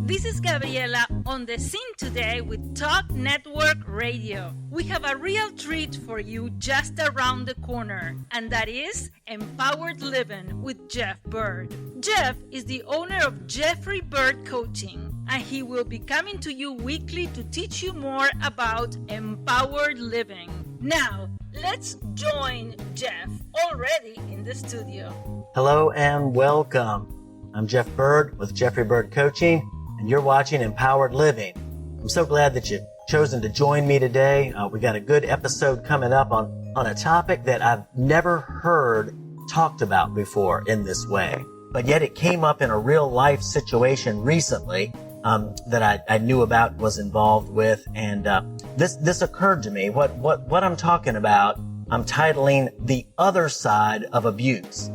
This is Gabriela on the scene today with Talk Network Radio. We have a real treat for you just around the corner, and that is Empowered Living with Jeff Byrd. Jeff is the owner of Jeffrey Byrd Coaching, and he will be coming to you weekly to teach you more about empowered living. Now, let's join Jeff already in the studio. Hello and welcome. I'm Jeff Byrd with Jeffrey Byrd Coaching, and you're watching Empowered Living. I'm so glad that you've chosen to join me today. We got a good episode coming up on a topic that I've never heard talked about before in this way. But yet it came up in a real life situation recently that I knew about, was involved with, and this occurred to me. What I'm talking about, I'm titling The Other Side of Abuse.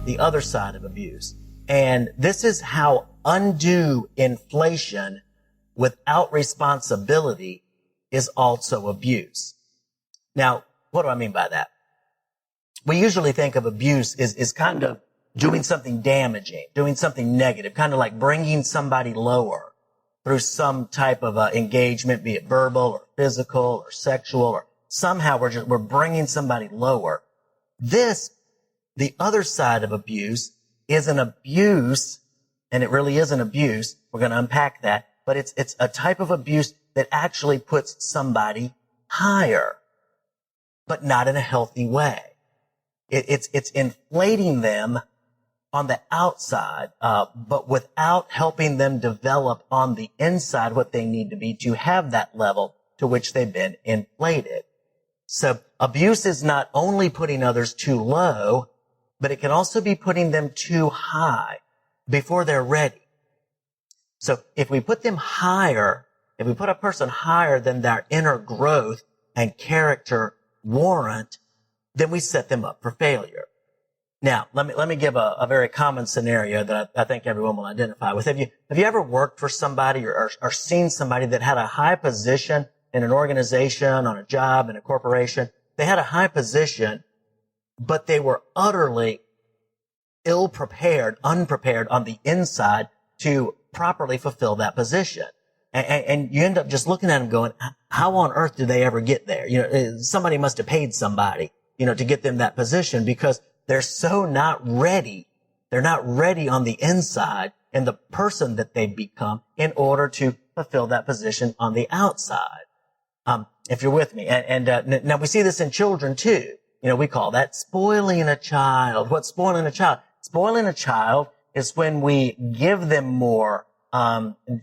The Other Side of Abuse. And this is how undue inflation without responsibility is also abuse. Now, what do I mean by that? We usually think of abuse as kind of doing something damaging, doing something negative, kind of like bringing somebody lower through some type of engagement, be it verbal or physical or sexual, or somehow we're bringing somebody lower. The other side of abuse is an abuse, and it really is an abuse. We're going to unpack that, but it's a type of abuse that actually puts somebody higher, but not in a healthy way. It's inflating them on the outside, but without helping them develop on the inside what they need to be to have that level to which they've been inflated. So abuse is not only putting others too low, but it can also be putting them too high before they're ready. So if we put them higher, if we put a person higher than their inner growth and character warrant, then we set them up for failure. Now, let me give a very common scenario that I think everyone will identify with. Have you ever worked for somebody or seen somebody that had a high position in an organization, on a job, in a corporation? They had a high position, but they were utterly unprepared on the inside to properly fulfill that position. And you end up just looking at them going, how on earth did they ever get there? Somebody must have paid somebody, to get them that position, because they're so not ready. They're not ready on the inside and the person that they've become in order to fulfill that position on the outside. If you're with me. And now we see this in children too. We call that spoiling a child. What's spoiling a child? Spoiling a child is when we give them more,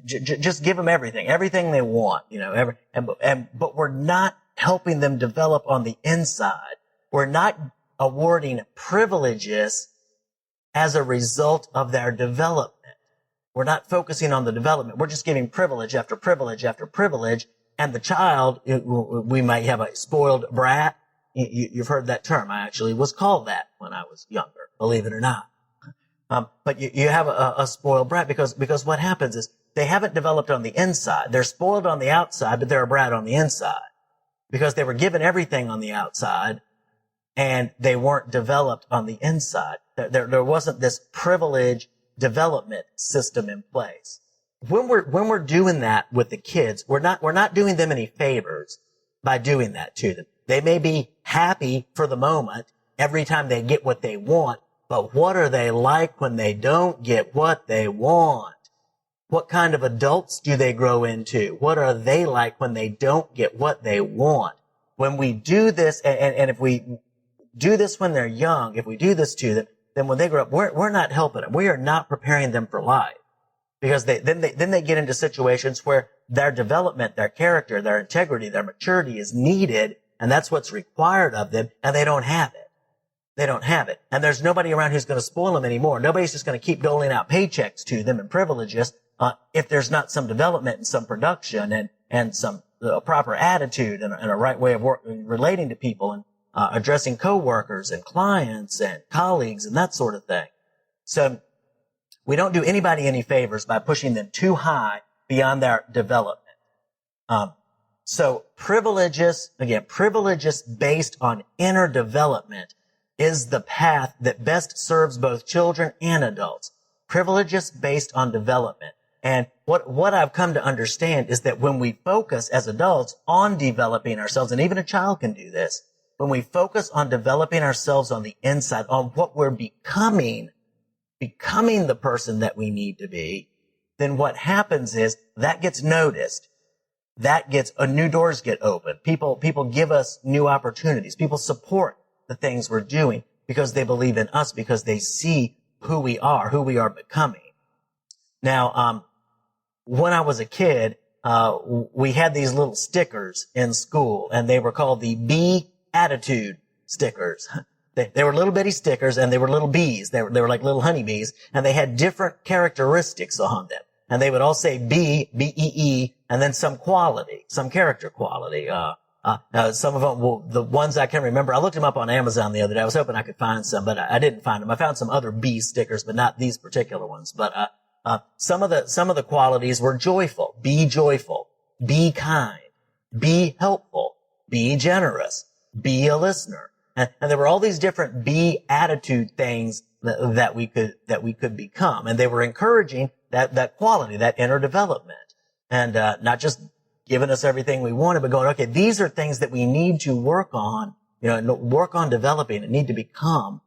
just give them everything they want, but we're not helping them develop on the inside. We're not awarding privileges as a result of their development. We're not focusing on the development. We're just giving privilege after privilege after privilege. And the child, we might have a spoiled brat. You've heard that term. I actually was called that when I was younger, believe it or not. But you have a spoiled brat because what happens is they haven't developed on the inside. They're spoiled on the outside, but they're a brat on the inside because they were given everything on the outside and they weren't developed on the inside. There wasn't this privilege development system in place. When we're doing that with the kids, we're not doing them any favors by doing that to them. They may be happy for the moment every time they get what they want, but what are they like when they don't get what they want? What kind of adults do they grow into? What are they like when they don't get what they want? When we do this, and if we do this when they're young, if we do this to them, then when they grow up, we're not helping them. We are not preparing them for life. Because then they get into situations where their development, their character, their integrity, their maturity is needed, and that's what's required of them, and they don't have it. They don't have it. And there's nobody around who's going to spoil them anymore. Nobody's just going to keep doling out paychecks to them and privileges, if there's not some development and some production and some proper attitude and a right way of relating to people and addressing coworkers and clients and colleagues and that sort of thing. So we don't do anybody any favors by pushing them too high beyond their development. So privileges based on inner development is the path that best serves both children and adults. Privileges based on development. And what I've come to understand is that when we focus as adults on developing ourselves, and even a child can do this, when we focus on developing ourselves on the inside, on what we're becoming the person that we need to be, then what happens is that gets noticed. New doors get opened. People give us new opportunities. People support the things we're doing because they believe in us, because they see who we are becoming. Now, when I was a kid, we had these little stickers in school, and they were called the B attitude stickers. They were little bitty stickers, and they were little bees. They were like little honeybees, and they had different characteristics on them. And they would all say B, B-E-E, and then some quality, some character quality. Some of them, the ones I can remember, I looked them up on Amazon the other day. I was hoping I could find some, but I didn't find them. I found some other B stickers, but not these particular ones. But some of the qualities were joyful, be kind, be helpful, be generous, be a listener. And there were all these different be attitude things that we could become. And they were encouraging that quality, that inner development. And not just giving us everything we wanted, but going, okay, these are things that we need to work on, work on developing and need to become,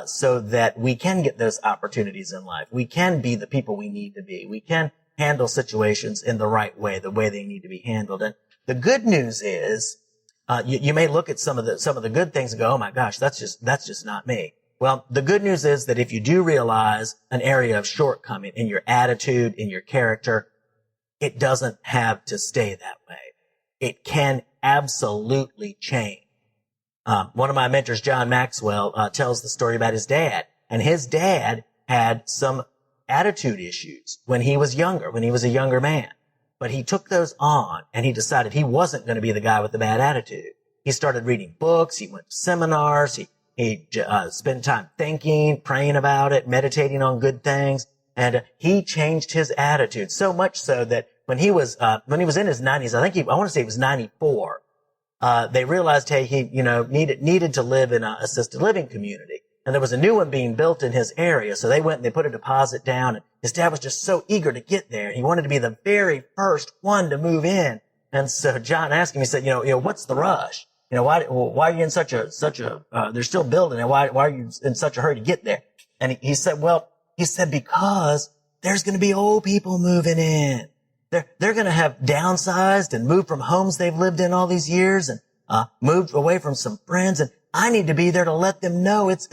so that we can get those opportunities in life. We can be the people we need to be. We can handle situations in the right way, the way they need to be handled. And the good news is, you may look at some of the good things and go, oh my gosh, that's just not me. Well, the good news is that if you do realize an area of shortcoming in your attitude, in your character, it doesn't have to stay that way. It can absolutely change. One of my mentors, John Maxwell, tells the story about his dad. And his dad had some attitude issues when he was a younger man. But he took those on, and he decided he wasn't going to be the guy with the bad attitude. He started reading books. He went to seminars. He spent time thinking, praying about it, meditating on good things. And he changed his attitude so much so that when he was in his 90s, I want to say it was 94, they realized, hey, he, needed to live in an assisted living community. And there was a new one being built in his area. So they went and they put a deposit down, and his dad was just so eager to get there. He wanted to be the very first one to move in. And so John asked him, he said, what's the rush? Why are you in such a, they're still building it. Why are you in such a hurry to get there? And he said, because there's going to be old people moving in. They're going to have downsized and moved from homes they've lived in all these years and, moved away from some friends. And I need to be there to let them know it's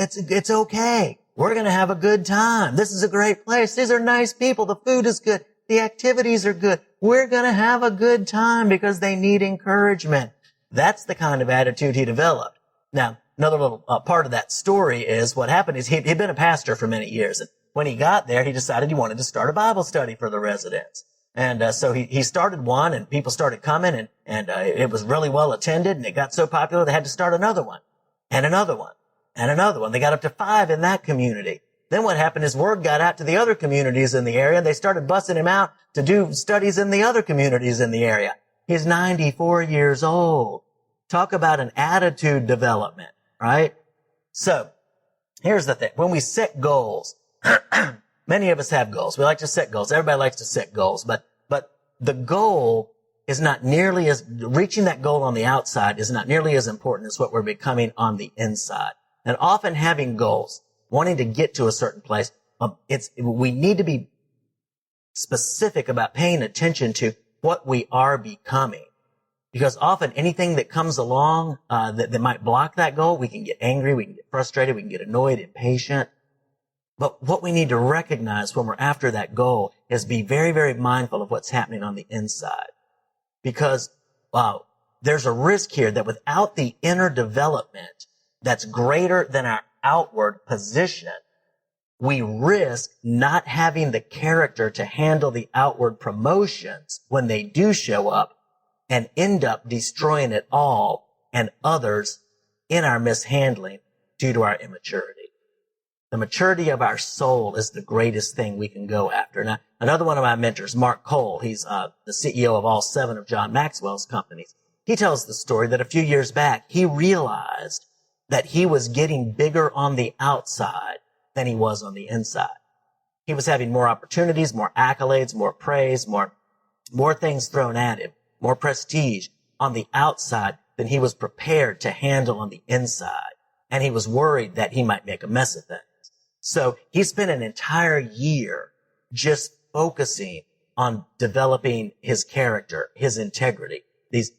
okay. We're going to have a good time. This is a great place. These are nice people. The food is good. The activities are good. We're going to have a good time because they need encouragement. That's the kind of attitude he developed. Now, another little part of that story is what happened is he'd been a pastor for many years. And when he got there, he decided he wanted to start a Bible study for the residents. And so he started one, and people started coming, and it was really well attended, and it got so popular they had to start another one, and another one, and another one. They got up to 5 in that community. Then what happened is word got out to the other communities in the area, and they started busing him out to do studies in the other communities in the area. He's 94 years old. Talk about an attitude development, right? So here's the thing. When we set goals, many of us have goals. We like to set goals. Everybody likes to set goals, but the goal is not nearly as, reaching that goal on the outside is not nearly as important as what we're becoming on the inside. And often having goals, wanting to get to a certain place, we need to be specific about paying attention to what we are becoming. Because often anything that comes along, that might block that goal, we can get angry, we can get frustrated, we can get annoyed, impatient. But what we need to recognize when we're after that goal is be very, very mindful of what's happening on the inside. Because, there's a risk here that without the inner development that's greater than our outward position, we risk not having the character to handle the outward promotions when they do show up and end up destroying it all and others in our mishandling due to our immaturity. The maturity of our soul is the greatest thing we can go after. Now, another one of my mentors, Mark Cole, he's the CEO of all 7 of John Maxwell's companies. He tells the story that a few years back, he realized that he was getting bigger on the outside than he was on the inside. He was having more opportunities, more accolades, more praise, more things thrown at him, more prestige on the outside than he was prepared to handle on the inside. And he was worried that he might make a mess of things. So he spent an entire year just focusing on developing his character, his integrity, these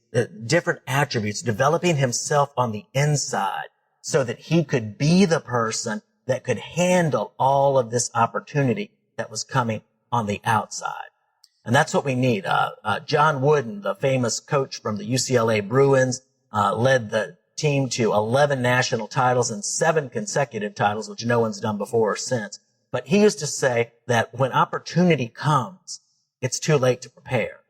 different attributes, developing himself on the inside so that he could be the person that could handle all of this opportunity that was coming on the outside. And that's what we need. John Wooden, the famous coach from the UCLA Bruins, led the team to 11 national titles and 7 consecutive titles, which no one's done before or since. But he used to say that when opportunity comes, it's too late to prepare.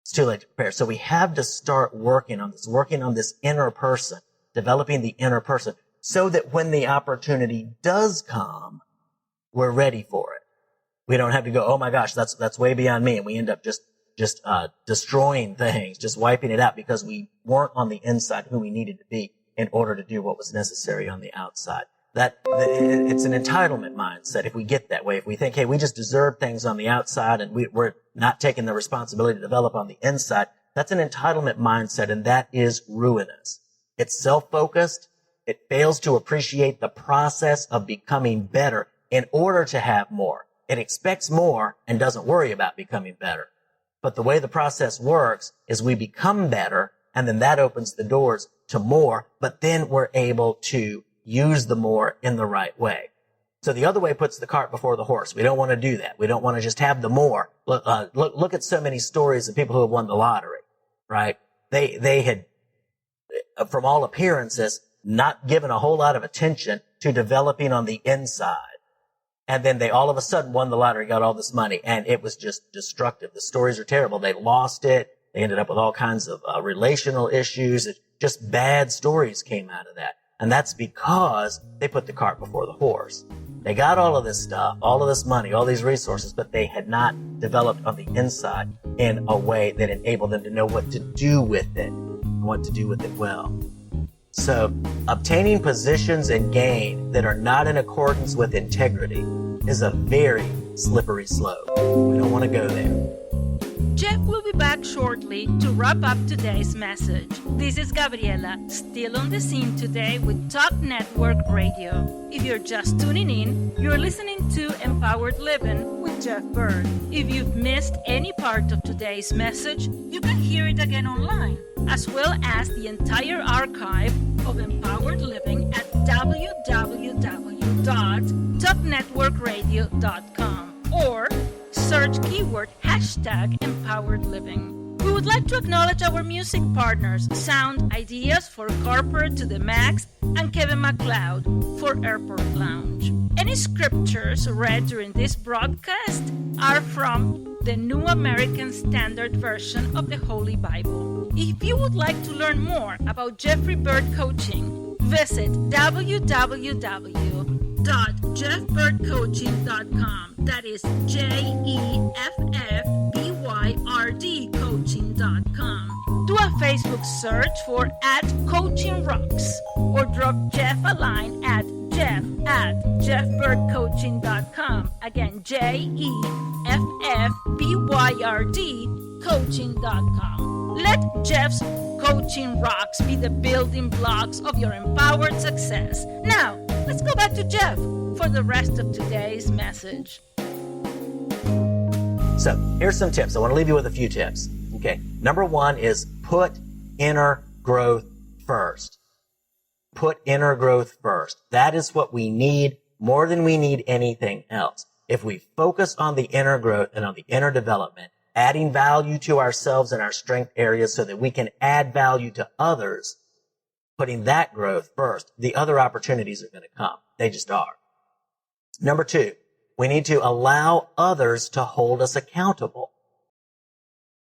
It's too late to prepare. So we have to start working on this inner person, developing the inner person, so that when the opportunity does come, we're ready for it. We don't have to go, oh my gosh, that's way beyond me. And we end up just destroying things, just wiping it out because we weren't on the inside who we needed to be in order to do what was necessary on the outside. It's an entitlement mindset if we get that way. If we think, hey, we just deserve things on the outside and we're not taking the responsibility to develop on the inside, that's an entitlement mindset, and that is ruinous. It's self-focused. It fails to appreciate the process of becoming better in order to have more. It expects more and doesn't worry about becoming better. But the way the process works is we become better, and then that opens the doors to more, but then we're able to use the more in the right way. So the other way puts the cart before the horse. We don't want to do that. We don't want to just have the more. Look at so many stories of people who have won the lottery, right? They had, from all appearances, not given a whole lot of attention to developing on the inside. And then they all of a sudden won the lottery, got all this money, and it was just destructive. The stories are terrible. They lost it. They ended up with all kinds of relational issues. Just bad stories came out of that. And that's because they put the cart before the horse. They got all of this stuff, all of this money, all these resources, but they had not developed on the inside in a way that enabled them to know what to do with it, and what to do with it well. So obtaining positions and gain that are not in accordance with integrity is a very slippery slope. We don't want to go there. Jeff will be back shortly to wrap up today's message. This is Gabriela, still on the scene today with Talk Network Radio. If you're just tuning in, you're listening to Empowered Living with Jeff Byrd. If you've missed any part of today's message, you can hear it again online, as well as the entire archive of Empowered Living at www.talknetworkradio.com or search keyword #Empowered Living. We would like to acknowledge our music partners, Sound Ideas for Corporate to the Max and Kevin MacLeod for Airport Lounge. Any scriptures read during this broadcast are from the New American Standard Version of the Holy Bible. If you would like to learn more about Jeffrey Byrd Coaching, visit www.jeffbyrdcoaching.com. That is JEFFBYRD coaching.com. Do a Facebook search for @CoachingRocks or drop Jeff a line at jeff@jeffbyrdcoaching.com. Again, JEFFBYRD coaching.com. Let Jeff's Coaching Rocks be the building blocks of your empowered success. Now, let's go back to Jeff for the rest of today's message. So here's some tips. I want to leave you with a few tips. Okay. Number one is put inner growth first. Put inner growth first. That is what we need more than we need anything else. If we focus on the inner growth and on the inner development, adding value to ourselves and our strength areas so that we can add value to others, putting that growth first, the other opportunities are going to come. They just are. Number two, we need to allow others to hold us accountable.